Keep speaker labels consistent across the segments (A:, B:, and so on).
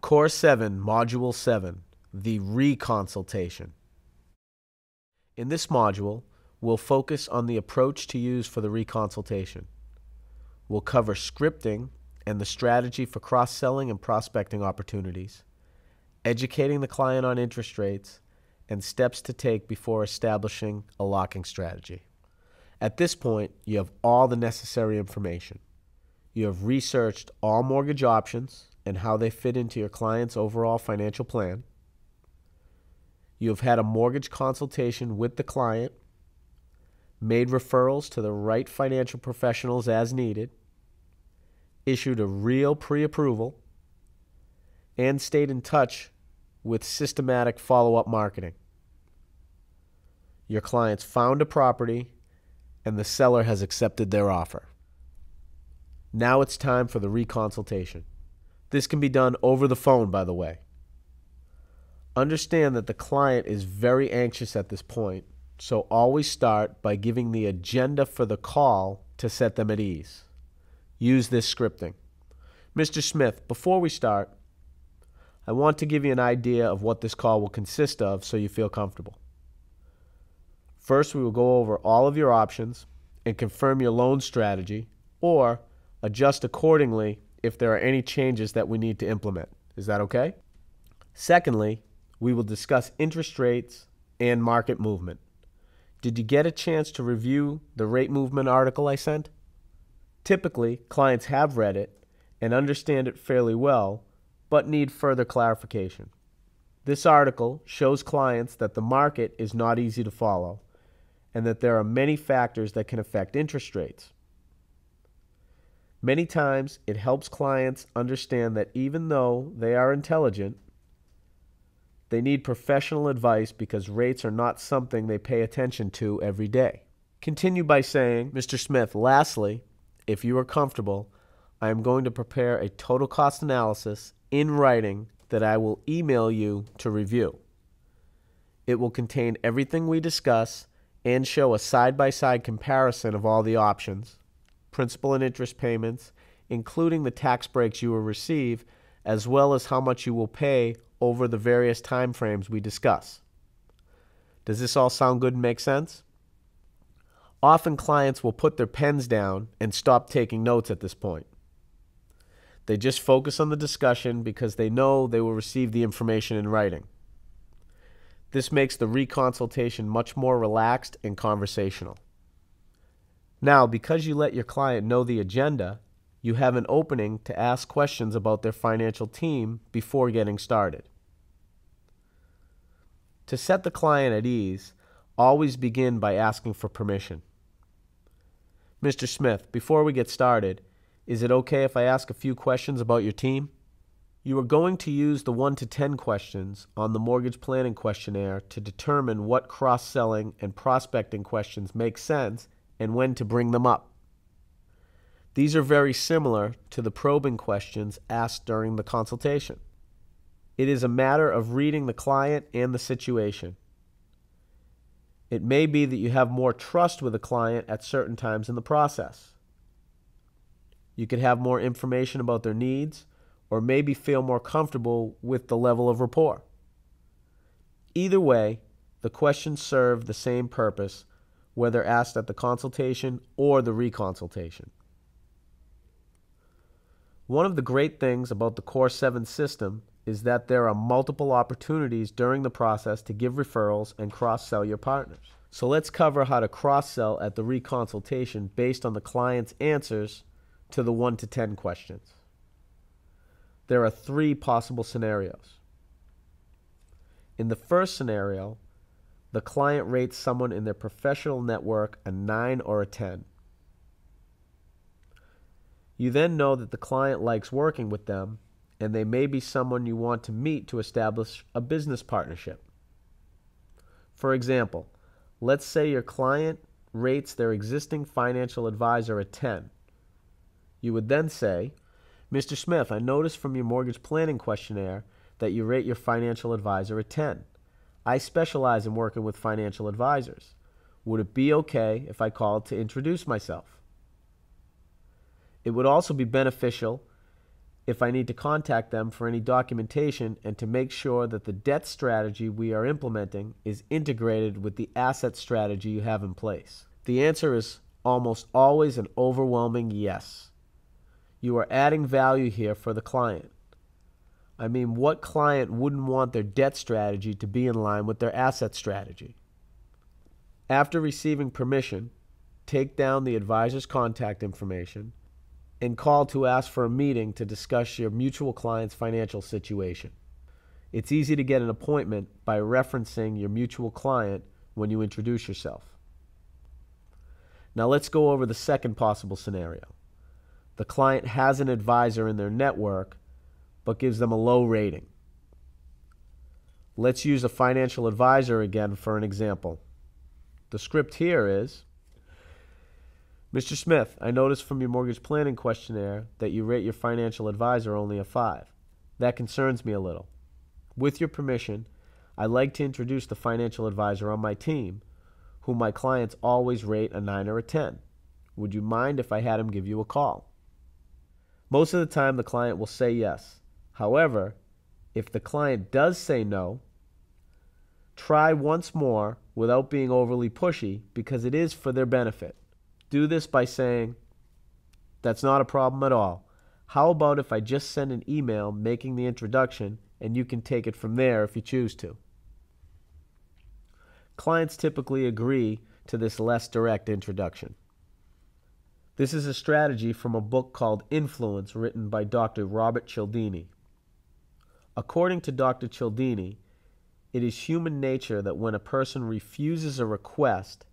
A: Core 7, Module 7, the Reconsultation. In this module, we'll focus on the approach to use for the reconsultation. We'll cover scripting and the strategy for cross-selling and prospecting opportunities, educating the client on interest rates, and steps to take before establishing a locking strategy. At this point, you have all the necessary information. You have researched all mortgage options and how they fit into your client's overall financial plan. You have had a mortgage consultation with the client, made referrals to the right financial professionals as needed, issued a real pre-approval, and stayed in touch with systematic follow-up marketing. Your clients found a property and the seller has accepted their offer. Now it's time for the reconsultation. This can be done over the phone, by the way. Understand that the client is very anxious at this point, so always start by giving the agenda for the call to set them at ease. Use this scripting. Mr. Smith, before we start, I want to give you an idea of what this call will consist of so you feel comfortable. First, we will go over all of your options and confirm your loan strategy or adjust accordingly if there are any changes that we need to implement. Is that okay? Secondly, we will discuss interest rates and market movement. Did you get a chance to review the rate movement article I sent? Typically, clients have read it and understand it fairly well, but need further clarification. This article shows clients that the market is not easy to follow and that there are many factors that can affect interest rates. Many times, it helps clients understand that even though they are intelligent, they need professional advice because rates are not something they pay attention to every day. Continue by saying, Mr. Smith, lastly, if you are comfortable, I am going to prepare a total cost analysis in writing that I will email you to review. It will contain everything we discuss and show a side-by-side comparison of all the options, principal and interest payments, including the tax breaks you will receive, as well as how much you will pay over the various time frames we discuss. Does this all sound good and make sense? Often clients will put their pens down and stop taking notes at this point. They just focus on the discussion because they know they will receive the information in writing. This makes the reconsultation much more relaxed and conversational. Now, because you let your client know the agenda, you have an opening to ask questions about their financial team before getting started. To set the client at ease, always begin by asking for permission. Mr. Smith, before we get started, is it okay if I ask a few questions about your team? You are going to use the 1 to 10 questions on the mortgage planning questionnaire to determine what cross-selling and prospecting questions make sense and when to bring them up. These are very similar to the probing questions asked during the consultation. It is a matter of reading the client and the situation. It may be that you have more trust with a client at certain times in the process. You could have more information about their needs or maybe feel more comfortable with the level of rapport. Either way, the questions serve the same purpose, whether asked at the consultation or the reconsultation. One of the great things about the Core 7 system is that there are multiple opportunities during the process to give referrals and cross-sell your partners. So let's cover how to cross-sell at the reconsultation based on the client's answers to the 1 to 10 questions. There are 3 possible scenarios. In the first scenario, the client rates someone in their professional network a 9 or a 10. You then know that the client likes working with them, and they may be someone you want to meet to establish a business partnership. For example, let's say your client rates their existing financial advisor a 10. You would then say, Mr. Smith, I noticed from your mortgage planning questionnaire that you rate your financial advisor a 10. I specialize in working with financial advisors. Would it be okay if I called to introduce myself? It would also be beneficial if I need to contact them for any documentation and to make sure that the debt strategy we are implementing is integrated with the asset strategy you have in place. The answer is almost always an overwhelming yes. You are adding value here for the client. I mean, what client wouldn't want their debt strategy to be in line with their asset strategy? After receiving permission, take down the advisor's contact information and call to ask for a meeting to discuss your mutual client's financial situation. It's easy to get an appointment by referencing your mutual client when you introduce yourself. Now let's go over the second possible scenario. The client has an advisor in their network but gives them a low rating. Let's use a financial advisor again for an example. The script here is, Mr. Smith, I noticed from your mortgage planning questionnaire that you rate your financial advisor only a 5. That concerns me a little. With your permission, I'd like to introduce the financial advisor on my team, whom my clients always rate a 9 or a 10. Would you mind if I had him give you a call? Most of the time, the client will say yes. However, if the client does say no, try once more without being overly pushy because it is for their benefit. Do this by saying, that's not a problem at all. How about if I just send an email making the introduction and you can take it from there if you choose to? Clients typically agree to this less direct introduction. This is a strategy from a book called Influence written by Dr. Robert Cialdini. According to Dr. Cialdini, it is human nature that when a person refuses a request,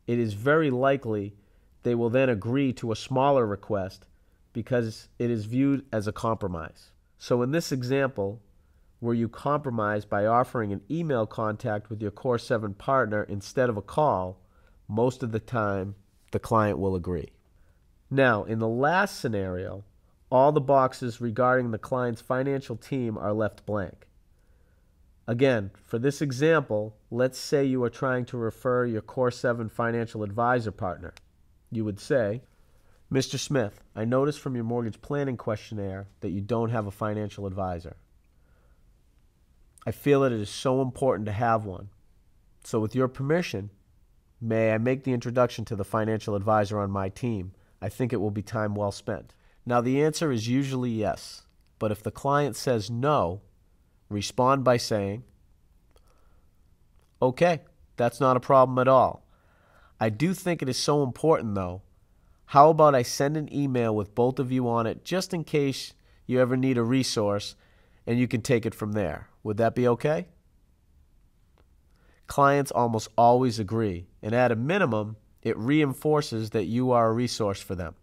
A: it is very likely they will then agree to a smaller request because it is viewed as a compromise. So in this example, where you compromise by offering an email contact with your Core 7 partner instead of a call, most of the time the client will agree. Now, in the last scenario, all the boxes regarding the client's financial team are left blank. Again, for this example, let's say you are trying to refer your Core 7 financial advisor partner. You would say, Mr. Smith, I noticed from your mortgage planning questionnaire that you don't have a financial advisor. I feel that it is so important to have one. So with your permission, may I make the introduction to the financial advisor on my team? I think it will be time well spent. Now the answer is usually yes, but if the client says no, respond by saying, okay, that's not a problem at all. I do think it is so important though. How about I send an email with both of you on it just in case you ever need a resource and you can take it from there. Would that be okay? Clients almost always agree, and at a minimum, it reinforces that you are a resource for them.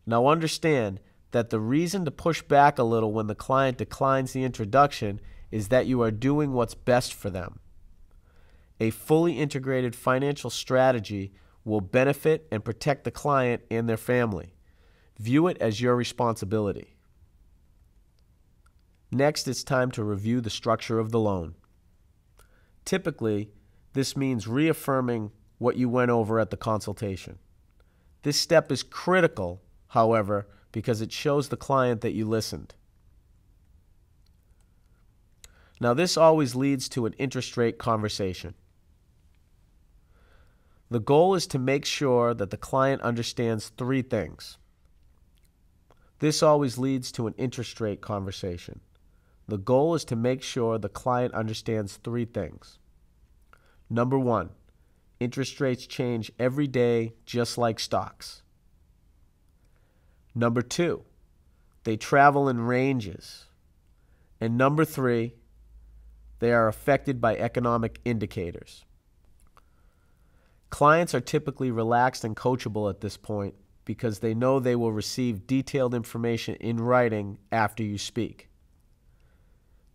A: Now understand that the reason to push back a little when the client declines the introduction is that you are doing what's best for them. A fully integrated financial strategy will benefit and protect the client and their family. View it as your responsibility. Next, it's time to review the structure of the loan. Typically, this means reaffirming what you went over at the consultation. This step is critical, however, because it shows the client that you listened. Now, this always leads to an interest rate conversation. The goal is to make sure that the client understands 3 things. This always leads to an interest rate conversation. The goal is to make sure the client understands 3 things. Number 1, interest rates change every day just like stocks. Number 2, they travel in ranges. And number 3, they are affected by economic indicators. Clients are typically relaxed and coachable at this point because they know they will receive detailed information in writing after you speak.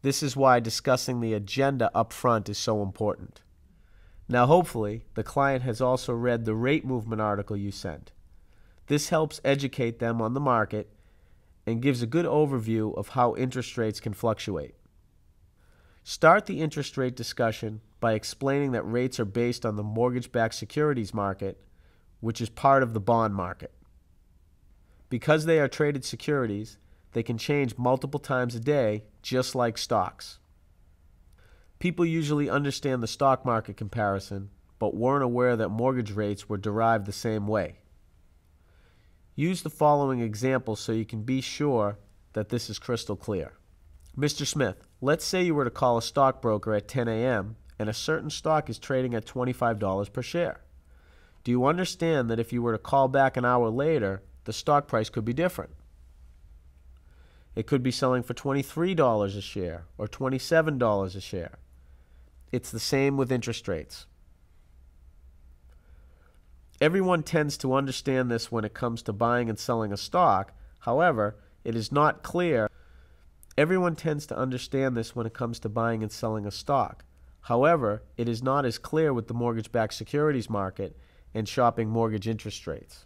A: This is why discussing the agenda up front is so important. Now, hopefully, the client has also read the rate movement article you sent. This helps educate them on the market and gives a good overview of how interest rates can fluctuate. Start the interest rate discussion by explaining that rates are based on the mortgage-backed securities market, which is part of the bond market. Because they are traded securities, they can change multiple times a day, just like stocks. People usually understand the stock market comparison, but weren't aware that mortgage rates were derived the same way. Use the following example so you can be sure that this is crystal clear. Mr. Smith, let's say you were to call a stockbroker at 10 a.m. and a certain stock is trading at $25 per share. Do you understand that if you were to call back an hour later, the stock price could be different? It could be selling for $23 a share or $27 a share. It's the same with interest rates. Everyone tends to understand this when it comes to buying and selling a stock. However, it is not clear. Everyone tends to understand this when it comes to buying and selling a stock. However, it is not as clear with the mortgage-backed securities market and shopping mortgage interest rates.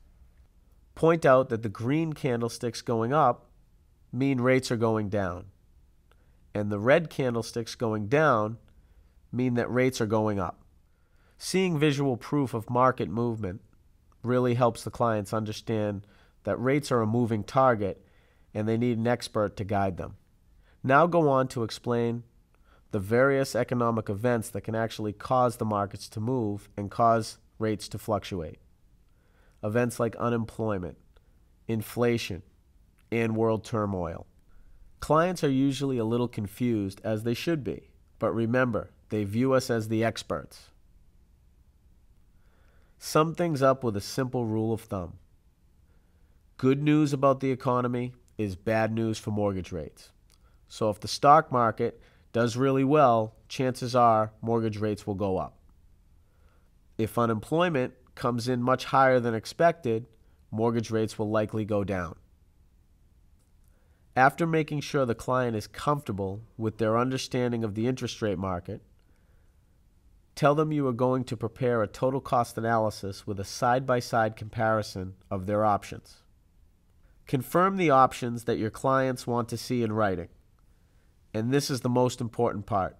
A: Point out that the green candlesticks going up mean rates are going down, and the red candlesticks going down mean that rates are going up. Seeing visual proof of market movement really helps the clients understand that rates are a moving target and they need an expert to guide them. Now go on to explain the various economic events that can actually cause the markets to move and cause rates to fluctuate. Events like unemployment, inflation, and world turmoil. Clients are usually a little confused, as they should be, but remember, they view us as the experts. Sum things up with a simple rule of thumb. Good news about the economy is bad news for mortgage rates. So if the stock market does really well, chances are mortgage rates will go up. If unemployment comes in much higher than expected, mortgage rates will likely go down. After making sure the client is comfortable with their understanding of the interest rate market, tell them you are going to prepare a total cost analysis with a side-by-side comparison of their options. Confirm the options that your clients want to see in writing. And this is the most important part.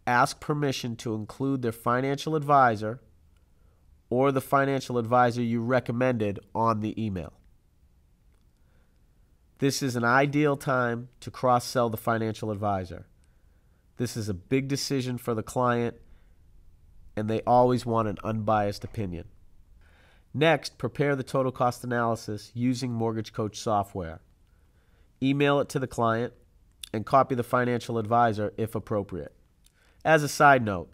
A: Ask permission to include their financial advisor or the financial advisor you recommended on the email. This is an ideal time to cross-sell the financial advisor. This is a big decision for the client, and they always want an unbiased opinion. Next, prepare the total cost analysis using Mortgage Coach software. Email it to the client and copy the financial advisor if appropriate. As a side note,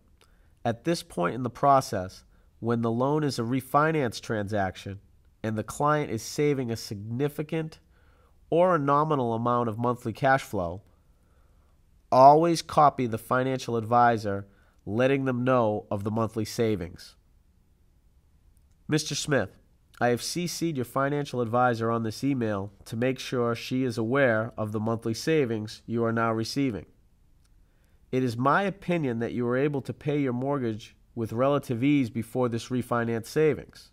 A: at this point in the process, when the loan is a refinance transaction and the client is saving a significant or a nominal amount of monthly cash flow, always copy the financial advisor, letting them know of the monthly savings. Mr. Smith, I have CC'd your financial advisor on this email to make sure she is aware of the monthly savings you are now receiving. It is my opinion that you were able to pay your mortgage with relative ease before this refinance savings.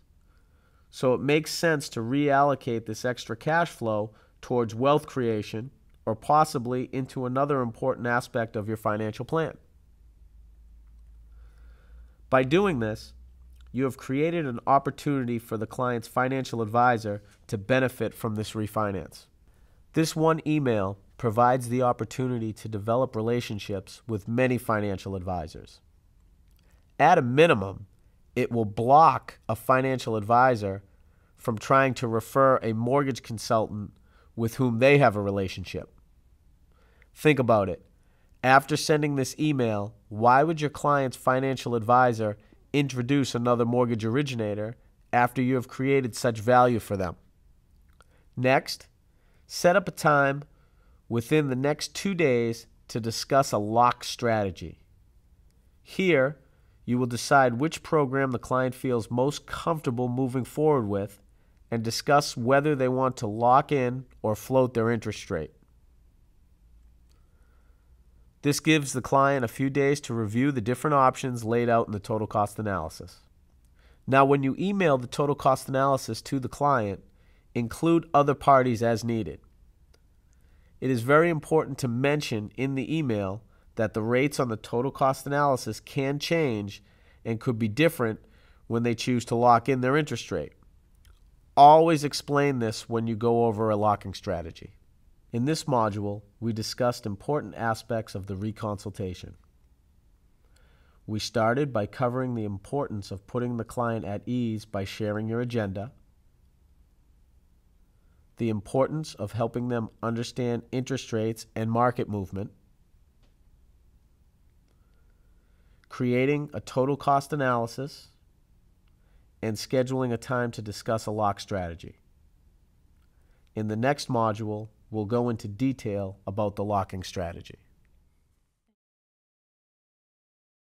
A: So it makes sense to reallocate this extra cash flow towards wealth creation or possibly into another important aspect of your financial plan. By doing this, you have created an opportunity for the client's financial advisor to benefit from this refinance. This one email provides the opportunity to develop relationships with many financial advisors. At a minimum, it will block a financial advisor from trying to refer a mortgage consultant with whom they have a relationship. Think about it. After sending this email, why would your client's financial advisor introduce another mortgage originator after you have created such value for them? Next, set up a time within the next 2 days to discuss a lock strategy. Here, you will decide which program the client feels most comfortable moving forward with and discuss whether they want to lock in or float their interest rate. This gives the client a few days to review the different options laid out in the total cost analysis. Now, when you email the total cost analysis to the client, include other parties as needed. It is very important to mention in the email that the rates on the total cost analysis can change and could be different when they choose to lock in their interest rate. Always explain this when you go over a locking strategy. In this module, we discussed important aspects of the reconsultation. We started by covering the importance of putting the client at ease by sharing your agenda, the importance of helping them understand interest rates and market movement, creating a total cost analysis, and scheduling a time to discuss a lock strategy. In the next module, we'll go into detail about the locking strategy.